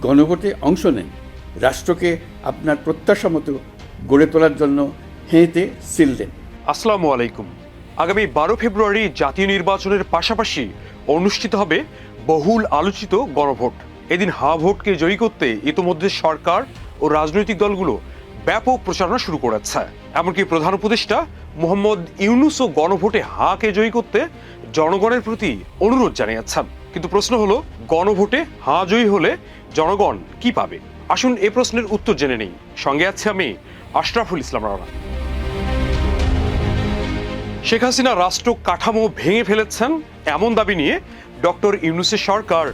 গণভোটে অংশ নেন, রাষ্ট্রকে আপনার প্রত্যাশা মতো গড়ে তোলার জন্য হেঁটে সিল দেন। আসসালামু আলাইকুম। আগামী 12 ফেব্রুয়ারি জাতীয় নির্বাচনের পাশাপাশি অনুষ্ঠিত হবে বহুল আলোচিত গণভোট। এদিন হা ভোটকে জয়ী করতে ইতোমধ্যে সরকার ও রাজনৈতিক দলগুলো ব্যাপক প্রচারণা শুরু করেছে। এমনকি প্রধান উপদেষ্টা মোহাম্মদ ইউনূসও গণভোটে হাকে জয়ী করতে জনগণের প্রতি অনুরোধ জানিয়েছেন। কিন্তু প্রশ্ন হলো, গণভোটে হা জয়ী হলে জনগণ কি পাবে? আসুন এ প্রশ্নের উত্তর জেনে নেই। সঙ্গে আছে আমি আশরাফুল ইসলাম রানা। শেখ হাসিনা রাষ্ট্র কাঠামো ভেঙে ফেলেছেন এমন দাবি নিয়ে ডক্টর ইউনূসের সরকার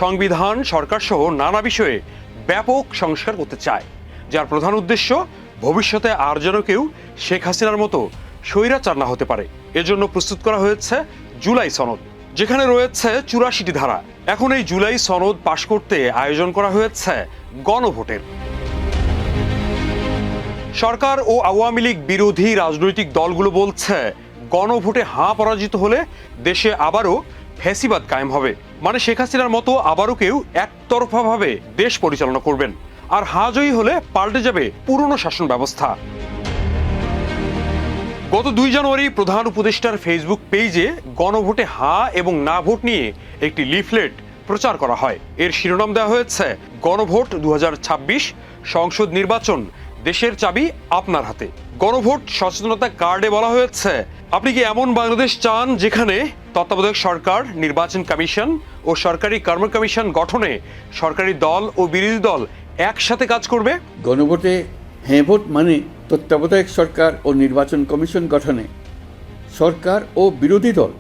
সংবিধান, সরকার সহ নানা বিষয়ে ব্যাপক সংস্কার করতে চায়, যার প্রধান উদ্দেশ্য ভবিষ্যতে আর যেন কেউ শেখ হাসিনার মতো স্বৈরাচার না হতে পারে। এজন্য প্রস্তুত করা হয়েছে জুলাই সনদ, যেখানে রয়েছে 84টি ধারা। এখন এই জুলাই সনদ পাশ করতে আয়োজন করা হয়েছে গণভোটের। সরকার ও আওয়ামী লীগ বিরোধী রাজনৈতিক দলগুলো বলছে, গণভোটে হা পরাজিত হলে দেশে আবারও ফ্যাসিবাদ কায়েম হবে। মানে শেখ হাসিনার মতো আবারও কেউ একতরফাভাবে দেশ পরিচালনা করবেন। আর হা জয়ী হলে পাল্টে যাবে পুরনো শাসন ব্যবস্থা। গত 2 জানুয়ারি প্রধান উপদেষ্টার ফেসবুক পেজে গণভোটে হা এবং না ভোট নিয়ে একটি লিফলেট প্রচার করা হয়। এর শিরোনাম দেওয়া হয়েছে, গণভোট 2026 সংসদ নির্বাচন, দেশের চাবি আপনার হাতে। গণভোট সচেতনতা কার্ডে বলা হয়েছে, আপনি কি এমন বাংলাদেশ চান যেখানে তত্ত্বাবধায়ক সরকার, নির্বাচন কমিশন ও সরকারি কর্ম কমিশন গঠনে সরকারি দল ও বিরোধী দল একসাথে কাজ করবে? গণভোটে হ্যাঁ ভোট মানে তত্ত্বাবধায়ক সরকার ও নির্বাচন কমিশন গঠনে সরকার ও বিরোধী দল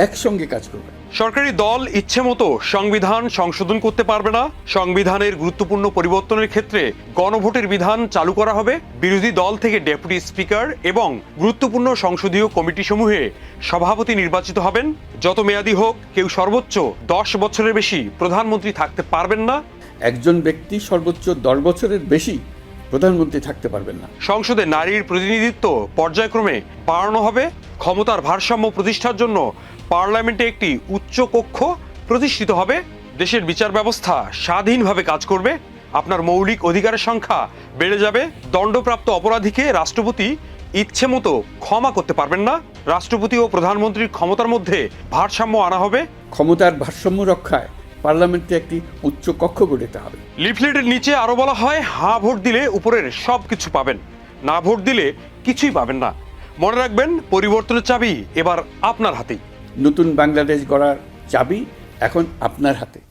একসঙ্গে কাজ করবে। সরকারি দল ইচ্ছে মতো সংবিধান সংশোধন করতে পারবে না। সংবিধানের গুরুত্বপূর্ণ পরিবর্তনের ক্ষেত্রে গণভোটের বিধান চালু করা হবে। বিরোধী দল থেকে ডেপুটি স্পিকার এবং গুরুত্বপূর্ণ সংসদীয় কমিটি সমূহে সভাপতি নির্বাচিত হবেন। যত মেয়াদী হোক, কেউ সর্বোচ্চ 10 বছরের বেশি প্রধানমন্ত্রী থাকতে পারবেন না। একজন ব্যক্তি সর্বোচ্চ 10 বছরের বেশি প্রধানমন্ত্রী থাকতে পারবেন না। সংসদে নারীর প্রতিনিধিত্ব পর্যায়ক্রমে বাড়ানো হবে। ক্ষমতার ভারসাম্য প্রতিষ্ঠার জন্য পার্লামেন্টে একটি উচ্চ কক্ষ প্রতিষ্ঠিত হবে। দেশের বিচার ব্যবস্থা স্বাধীনভাবে কাজ করবে। আপনার মৌলিক অধিকারের সংখ্যা বেড়ে যাবে। দণ্ডপ্রাপ্ত অপরাধীকে রাষ্ট্রপতি ইচ্ছে মতো ক্ষমা করতে পারবেন না। রাষ্ট্রপতি ও প্রধানমন্ত্রীর ক্ষমতার মধ্যে ভারসাম্য আনা হবে। ক্ষমতার ভারসাম্য রক্ষায় পার্লামেন্টে একটি উচ্চ কক্ষ গঠিত হবে। লিফলেটের নিচে আরো বলা হয়, হা ভোট দিলে উপরের সবকিছু পাবেন, না ভোট দিলে কিছুই পাবেন না। মনে রাখবেন, পরিবর্তনের চাবি এবার আপনার হাতেই। নতুন বাংলাদেশ গড়ার চাবি এখন আপনার হাতে।